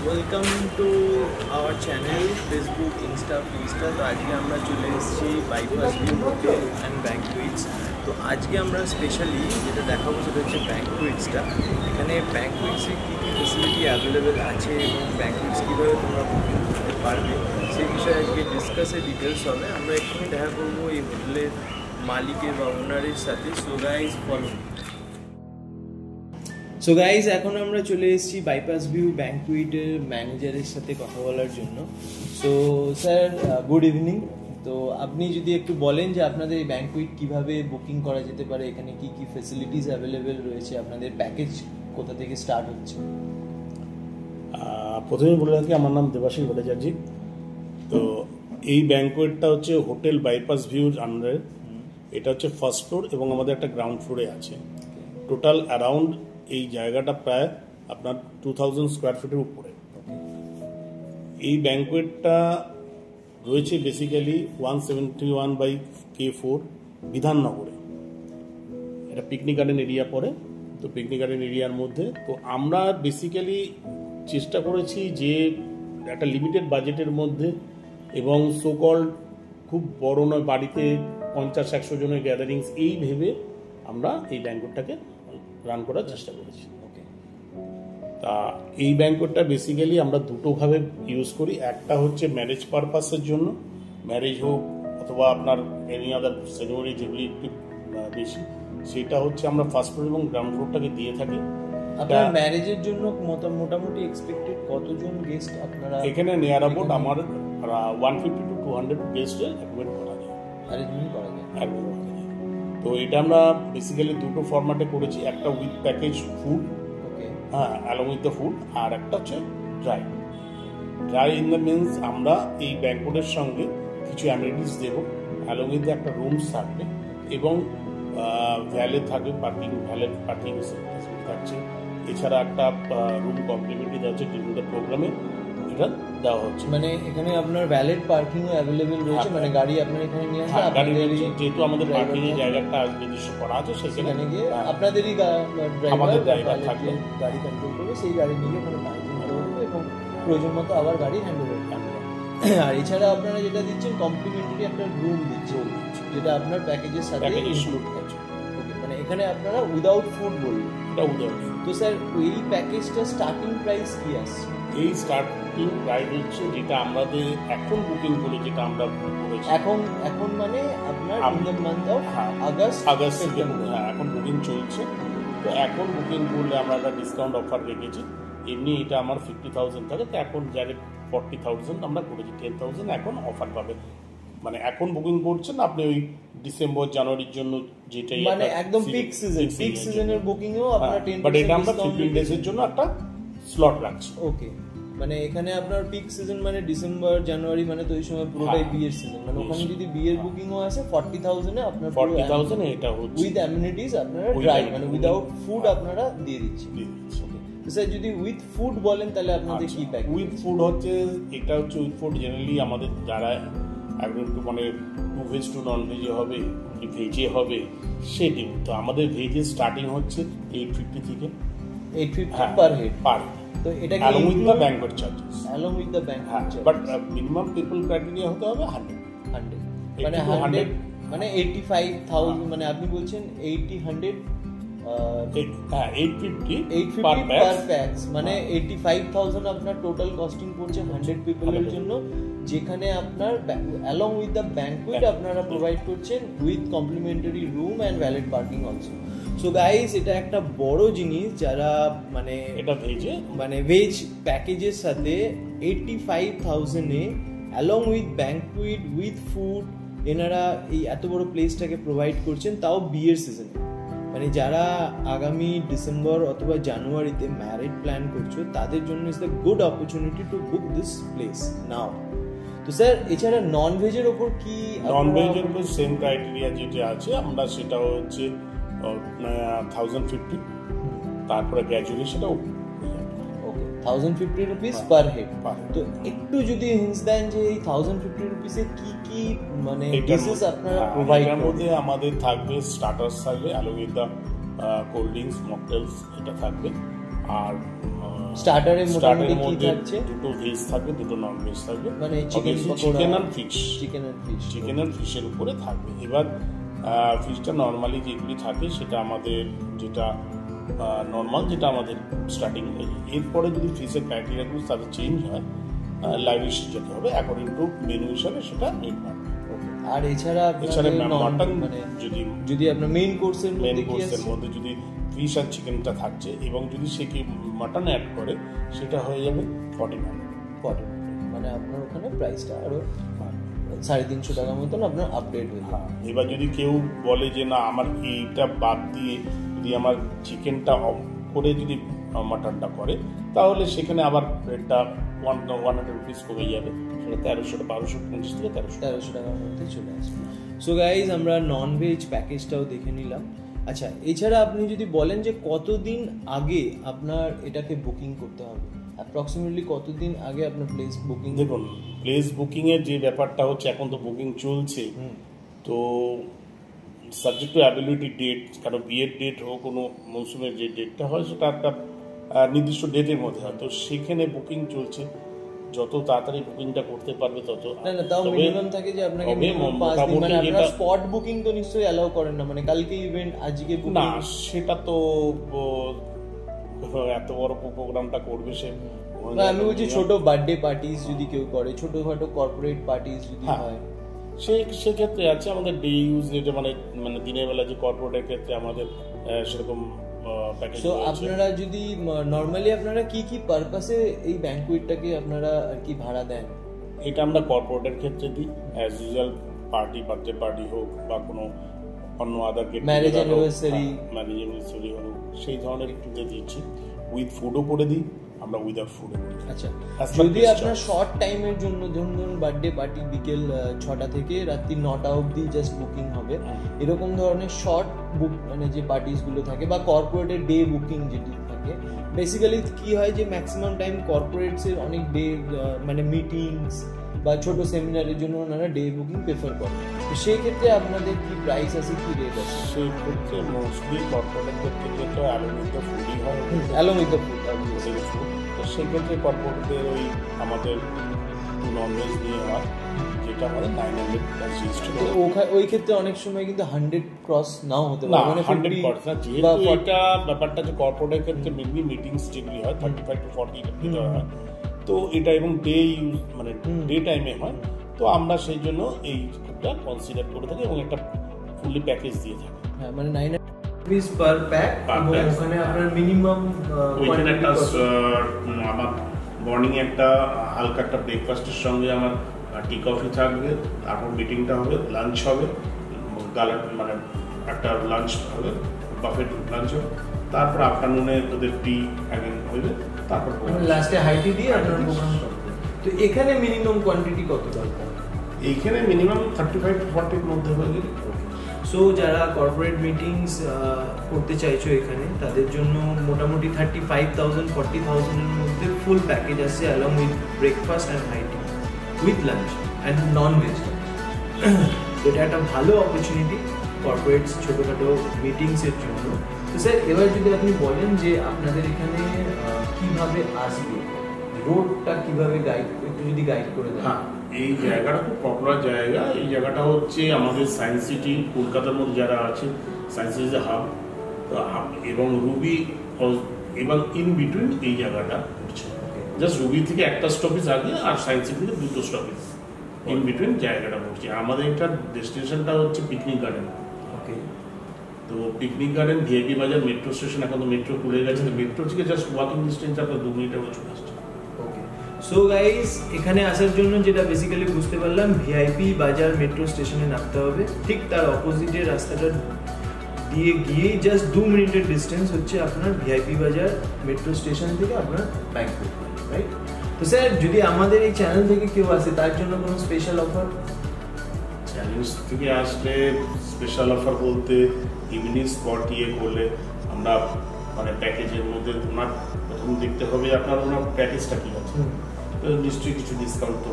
Welcome to our channel Facebook insta finsta. তো আজকে আমরা চলে এসেছি bypass view hotel and banquets. তো আজকে আমরা স্পেশালি যেটা দেখাবো সেটা হচ্ছে ব্যাঙ্কুইটসটা। এখানে ব্যাঙ্কুইটসে কী কী ফেসিলিটি অ্যাভেলেবেল আছে এবং ব্যাঙ্কুইটস কীভাবে তোমরা বুকিং করতে পারবে সেই বিষয়ে আজকে ডিসকাসের ডিটেলস হবে। আমরা এখানে দেখা করবো এই হোটেলের মালিকের বা ওনারের সাথে। So guys follow. So guys এখন আমরা চলে এসেছি বাইপাস ভিউ ব্যাঙ্কুইটের ম্যানেজারের সাথে কথা বলার জন্য। So sir good evening. তো আপনি যদি একটু বলেন যে আপনাদের এই ব্যাঙ্কুইট কীভাবে বুকিং করা যেতে পারে, এখানে কি কি ফেসিলিটিস অ্যাভেলেবেল রয়েছে, আপনাদের প্যাকেজ কোথা থেকে স্টার্ট হচ্ছে। প্রথমেই বলে রাখি, আমার নাম দেবাশিস ভট্টাচার্য। তো এই ব্যাঙ্কুয়েটটা হচ্ছে হোটেল বাইপাস ভিউর আন্ডারে। এটা হচ্ছে ফার্স্ট ফ্লোর এবং আমাদের একটা গ্রাউন্ড ফ্লোরে আছে। টোটাল অ্যারাউন্ড এই জায়গাটা প্রায় আপনার 2000 স্কোয়ার ফিটের উপরে। এই ব্যাঙ্কুয়েটটা রয়েছে বেসিক্যালি 171/K4 বিধাননগরে। এটা পিকনিক গার্ডেন এরিয়া পড়ে। তো পিকনিক গার্ডেন এরিয়ার মধ্যে তো আমরা বেসিক্যালি চেষ্টা করেছি যে একটা লিমিটেড বাজেটের মধ্যে এবং সোকল্ড খুব বড় নয়, বাড়িতে 50-100 জনের গ্যাদারিংস, এই ভেবে আমরা এই ব্যাঙ্কুয়েটটাকে রান করার চেষ্টা করেছি। তা এই ব্যাঙ্কুয়েটটা বেসিক্যালি আমরা দুটোভাবে ইউজ করি। একটা হচ্ছে ম্যারেজ পারপাসের জন্য, ম্যারেজ হোক অথবা আপনার এনি আদার সেরিমনি যেগুলি একটু বেশি, সেটা হচ্ছে আমরা ফার্স্ট ফ্লোর এবং গ্রাউন্ড ফ্লোরটাকে দিয়ে থাকি। আপনার ম্যারেজের জন্য মোটামুটি এক্সপেক্টেড কতজন গেস্ট আপনারা এখানে নিয়ার অ্যাবাউট আমার 150 to 200 গেস্টের অ্যাকোমোডেট করা যায়, অ্যারেঞ্জমেন্ট করা যায়। তো এটা আমরা বেসিক্যালি দুটো ফরম্যাটে করেছি। একটা উইথ প্যাকেজ ফুড, হ্যাঁ, অ্যালং উইথ দ্য ফুড, আর একটা হচ্ছে dry. Dry in the means আমরা এই ব্যাঙ্কুয়েটের সঙ্গে কিছু অ্যামিনিটিস দেবো, অ্যালং উইথ একটা রুমস থাকবে এবং ভ্যালে থাকবে, ভ্যালেট পার্কিং থাকছে। এছাড়া একটা রুম কমপ্লিমেন্টারি দেওয়া হচ্ছে ডিউরিং দ্য প্রোগ্রামে, এটা দেওয়া হচ্ছে। মানে এখানে আপনার ভ্যালিড পার্কিংও অ্যাভেলেবেল রয়েছে, মানে গাড়ি আপনার এখানে নিয়ে আসবে, গাড়ি যেহেতু আমাদের পার্কিং এর জায়গাটা নিজস্ব করা আছে, সেখানে গিয়ে আপনাদেরই ড্রাইভার থাকবে, গাড়ি কন্ট্রোল করবে, সেই গাড়ি নিয়ে ওখানে পার্কিং করবে এবং প্রয়োজন মতো আবার গাড়ি হ্যান্ড ওভার করবে। আর এছাড়া আপনারা যেটা দিচ্ছেন কমপ্লিমেন্টারি একটা রুম দিচ্ছেন, যেটা আপনার প্যাকেজের সাথে ইনক্লুড আছে। মানে এখানে আপনারা উইদাউট ফুড বলবেন, এটা উইদাউট। তো স্যার এই প্যাকেজটা স্টার্টিং প্রাইস কি আসছে? এই স্টার্টিং প্রাইস হচ্ছে যেটা আমাদের এখন বুকিং করে, যেটা আমরা করেছি এখন মানে আপনার in the month of August এখন বুকিং চলছে। তো এখন বুকিং করলে আমরা একটা ডিসকাউন্ট অফার রেখেছি। এমনি এটা আমার 50,000 থাকে, তো এখন ডাইরেক্ট 40,000 আমরা করেছি। 10,000 এখন অফার পাবেন। মানে এখন বুকিং করছেন আপনি ওই ডিসেম্বর জানুয়ারির জন্য, যেটাই মানে একদম পিক সিজনের বুকিংও আপনারা 10% বাট এটা আমরা 15 ডেজের জন্য একটা স্লট রাখছি। ওকে, মানে এখানে আপনার পিক সিজন মানে ডিসেম্বর জানুয়ারি, মানে তো এই সময় পুরোটাই বিয়ের সিজন। মানে ওখানে যদি বিয়ের বুকিংও আসে 40,000 এ আপনার 40,000 এটা হচ্ছে উইথ অ্যামিনিটিস আপনারা ড্রাই, মানে উইদাউট ফুড আপনারা দিয়ে দিচ্ছেন। স্যার যদি উইথ ফুড বলেন তাহলে আপনাদের কি প্যাকেজ? উইথ ফুড হচ্ছে, এটা হচ্ছে উইথ ফুড জেনারেলি আমাদের যারা একদম একটু মানে টু ভেজ টু নন ভেজে হবে কি ভেজে হবে সেটি। তো আমাদের ভেজের স্টার্টিং হচ্ছে 850 থেকে 850 পার হেড। তো এটা কি along with the banquet charges, along with the banquet charges, but minimum people criteria হতে হবে 100 মানে 100 মানে 85,000, মানে আপনি বলছেন 850 পার প্যাক্স, মানে 85,000 আপনার টোটাল কস্টিং পড়ছে 100 পিপলের জন্য, যেখানে আপনার along with the banquet আপনারা প্রোভাইড করছেন with complimentary room and valid parking also. So guys, এটা একটা বড় জিনিস, যারা মানে এটা ভেজে মানে ভেজ প্যাকেজের সাথে 85,000 এ along with banquet with food এনারা এই এত বড় প্লেসটাকে প্রোভাইড করছেন, তাও বিয়ের সিজনে। মানে যারা আগামী ডিসেম্বর অথবা জানুয়ারিতে ম্যারেজ প্ল্যান করছো, তাদের জন্য is the good opportunity to book this place now. তো স্যার এছাড়া নন ভেজের ওপর কি? নন ভেজের উপর সেম ক্রাইটেরিয়া যেটা আছে, আমরা সেটা হচ্ছে 1,050, তারপরে গ্র্যাজুয়ালি সেটা 1,050 রুপিস পার হেড। তো একটু যদি হিন্টস দেন যে এই 1,050 রুপিসে কি কি মানে ডিশেস আপনারা প্রোভাইড করেন? এর মধ্যে আমাদের থাকবে স্টার্টার্স থাকবে, along with the cold drinks, mocktails এটা থাকবে, আর স্টার্টারে মোটামুটি কি মধ্যে থাকছে? দুটো ভেজ থাকবে, দুটো নন ভেজ থাকবে, মানে চিকেন চিকেন আর ফিশ, চিকেন আর ফিশের উপরে থাকবে। এবার ফিশটা নর্মালি যেগুলি থাকে সেটা আমাদের যেটা নর্মাল, যেটা আমাদের স্টার্টিং হয়ে যায়। এরপরে যদি ফিশের ক্রাইটেরিয়াগুলো তাদের চেঞ্জ হয়, লাইভিশ যেতে হবে অ্যাকর্ডিং টু মেনু হিসাবে, সেটা মেন পাবে। আর এছাড়া মাটন মানে যদি যদি আপনার মেইন কোর্সের মধ্যে যদি ফিশ আর চিকেনটা থাকছে এবং যদি সে কি মাটন অ্যাড করে, সেটা হয়ে যাবে 40, মানে আপনার ওখানে প্রাইসটা আরো 350 টাকার মতন আপনার আপডেট হয়ে যাবে। এবার যদি কেউ বলে যে না আমার এইটা বাদ দিয়ে যদি আমার চিকেনটা অফ করে যদি মাটনটা করে, তাহলে সেখানে আবার রেটটা 100 রুপিস কমে যাবে, সেটা 1250 থেকে 1300 টাকার মধ্যে চলে আসবে। সো গাইজ, আমরা নন ভেজ প্যাকেজটাও দেখে নিলাম। আচ্ছা, এছাড়া আপনি যদি বলেন যে কতদিন আগে আপনার এটাকে বুকিং করতে হবে, অ্যাপ্রক্সিমেটলি কতদিন আগে আপনার প্লেস বুকিং? দেখুন, প্লেস বুকিং এর যে ব্যাপারটা হচ্ছে, এখন তো বুকিং চলছে, তো সাবজেক্ট টু অ্যাবিলিটি ডেট, কারণ বিয়ের ডেট হোক, কোনো মৌসুমের যে ডেটটা হয় সেটা একটা নির্দিষ্ট ডেটের মধ্যে হয়, তো সেখানে বুকিং চলছে। যত তাড়াতাড়ি বুকিংটা করতে পারবে তত। না, তাও মিনিমাম থাকে যে আপনাকে মিনিমাম 5 দিন, মানে আপনারা স্পট বুকিং তো নিশ্চয়ই অ্যালাউ করেন না, মানে কালকে ইভেন্ট আজকে বুকিং? না, সেটা তো এত বড় প্রোগ্রামটা করবে সে। আমি বলছি ছোট বার্থডে পার্টিস যদি কেউ করে, ছোটখাটো কর্পোরেট পার্টিস যদি হয়, সেক্ষেত্রে আছে আমাদের ডে ইউজ, যেটা মানে দিনের বেলা যে কর্পোরেটের ক্ষেত্রে আমাদের সেরকম প্যাকেজ। তো আপনারা যদি নরমালি আপনারা কি কি পারপাসে এই ব্যাংকুয়েটটাকে আপনারা আর কি ভাড়া দেন? এটা আমরা কর্পোরেটের ক্ষেত্রে দিই, as usual party, birthday party হোক বা কোনো অন্য আদার গেট, ম্যারেজ অ্যানিভার্সারি হোক, সেই ধরনের একটুতে দিচ্ছি। উইথ ফুডও করে দিই আমরা, উইদাউট ফুডও করি। আচ্ছা, যদি আপনার শর্ট টাইমের জন্য, ধরুন বার্থডে পার্টি বিকেল 6টা থেকে রাত্রি 9টা অবধি জাস্ট বুকিং হবে, এরকম ধরনের শর্ট বুক মানে যে পার্টিসগুলো থাকে বা কর্পোরেটের ডে বুকিং যেটি থাকে, বেসিক্যালি কি হয় যে ম্যাক্সিমাম টাইম কর্পোরেটসের অনেক ডে মানে মিটিংস বা ছোট সেমিনারের জন্য ওনারা ডে বুকিং প্রেফার করেন। তো সেই ক্ষেত্রে আপনাদের কি প্রাইস আছে, কি রেট আছে? সেই ক্ষেত্রে মোস্টলি কর্পোরেটের ক্ষেত্রে তো অ্যালং উইথ দ্য ফুডই হয়, অ্যালং উইথ দ্য ফুড। তো সেই ক্ষেত্রে কর্পোরেটের ওই আমাদের ননভেজ নিয়ে হয়, যেটা আমাদের 900 প্লাস জিএসটি। ওই ক্ষেত্রে অনেক সময় কিন্তু 100 ক্রস নাও হতে পারে, মানে 100% না, যেহেতু এটা ব্যাপারটা যে কর্পোরেটের ক্ষেত্রে মেনলি মিটিংস যেগুলি হয় 35 to 40 হয়, তো এটা এবং ডে ইউজ মানে ডে টাইমে হয়, তো আমরা সেই জন্য এইটা কনসিডার করে থাকি এবং একটা ফুললি প্যাকেজ দিয়ে থাকি। হ্যাঁ, মানে 900 রুপিস পার প্যাক, এবং ওখানে আপনার মিনিমাম ওইখানে একটা আমার মর্নিং একটা হালকা একটা ব্রেকফাস্টের সঙ্গে আমার টি কফি থাকবে, তারপর মিটিংটা হবে, লাঞ্চ হবে, মানে একটা লাঞ্চ হবে, বাফেট লাঞ্চ হবে, তারপর আফটারনুনে ওদের টি অ্যাগেন হবে, তারপর লাস্টে হাইটি দিয়ে আপনার প্রোগ্রাম করবে। তো এখানে মিনিমাম কোয়ান্টিটি কত দরকার? এইখানে মিনিমাম 35 to 40 এর মধ্যে হয়ে গেলে। সো যারা কর্পোরেট মিটিংস করতে চাইছো এখানে, তাদের জন্য মোটামুটি 35,000 40,000 এর মধ্যে ফুল প্যাকেজ আছে, along with breakfast and হাইটি with lunch and non veg. এটা একটা ভালো অপরচুনিটি কর্পোরেটস ছোটোখাটো মিটিংসের জন্য। তো স্যার, এবার যদি আপনি বলেন যে আপনাদের এখানে কিভাবে আসবে, রোডটা কিভাবে একটু যদি গাইড করে দেন। হ্যাঁ, এই জায়গাটা খুব পপুলার জায়গা। এই জায়গাটা হচ্ছে আমাদের সায়েন্স সিটি, কলকাতার মধ্যে যারা আছে সায়েন্স সিটি হাব এবং রুবি, এবং ইন বিটুইন এই জায়গাটা হচ্ছে জাস্ট রুবি থেকে একটা স্টপেজ আগে আর সায়েন্স সিটি থেকে 2টো স্টপেজ ইন বিটুইন জায়গাটা পড়ছে। আমাদের এটা ডেস্টিনেশনটা হচ্ছে পিকনিক গার্ডেন। ওকে, তো picnic garden, VIP Bazar, metro station, এখন তো মেট্রো খুলে গেছে, তো মেট্রো থেকে জাস্ট ওয়াকিং ডিস্টেন্স আপনার 2 মিনিটের মধ্যে চলে আসছে। ওকে, সো গাইস, এখানে আসার জন্য যেটা বেসিক্যালি বুঝতে পারলাম, ভিআইপি বাজার মেট্রো স্টেশনে নামতে হবে, ঠিক তার অপোজিটে রাস্তাটা দিয়ে গিয়েই জাস্ট 2 মিনিটের ডিস্টেন্স হচ্ছে আপনার ভিআইপি বাজার মেট্রো স্টেশন থেকে আপনার ব্যাংকুয়েট, রাইট? তো স্যার, যদি আমাদের এই চ্যানেল থেকে কেউ আসে, তার জন্য কোনো স্পেশাল অফার? চ্যালেঞ্জ থেকে আসলে স্পেশাল অফার বলতে ইভিনিং স্পট করলে আমরা মানে প্যাকেজের মধ্যে ওনার প্রথম দেখতে হবে আপনার ওনার প্যাকেজটা কী আছে, তো নিশ্চয়ই কিছু ডিসকাউন্ট তো।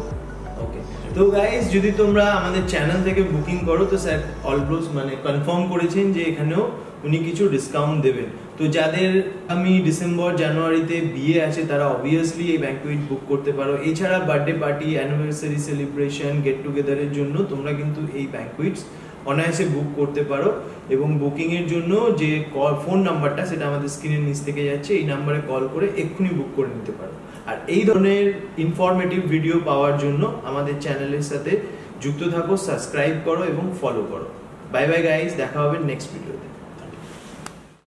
ওকে, তো গাইস, যদি তোমরা আমাদের চ্যানেল থেকে বুকিং করো, তো স্যার অলব্রোস মানে কনফার্ম করেছেন যে এখানেও উনি কিছু ডিসকাউন্ট দেবেন। তো যাদের আমি ডিসেম্বর জানুয়ারিতে বিয়ে আছে তারা অবভিয়াসলি এই ব্যাঙ্কুইট বুক করতে পারো। এছাড়া birthday party, anniversary celebration, get টুগেদারের জন্য তোমরা কিন্তু এই ব্যাঙ্কুইটস অনায়াসে বুক করতে পারো। এবং বুকিং এর জন্য যে ফোন নাম্বারটা সেটা আমাদের স্ক্রিনের নিচ থেকে যাচ্ছে, এই নাম্বারে কল করে এক্ষুনি বুক করে নিতে পারো। আর এই ধরনের ইনফরমেটিভ ভিডিও পাওয়ার জন্য আমাদের চ্যানেলের সাথে যুক্ত থাকো, সাবস্ক্রাইব করো এবং ফলো করো। বাই বাই গাইস, দেখা হবে নেক্সট ভিডিওতে।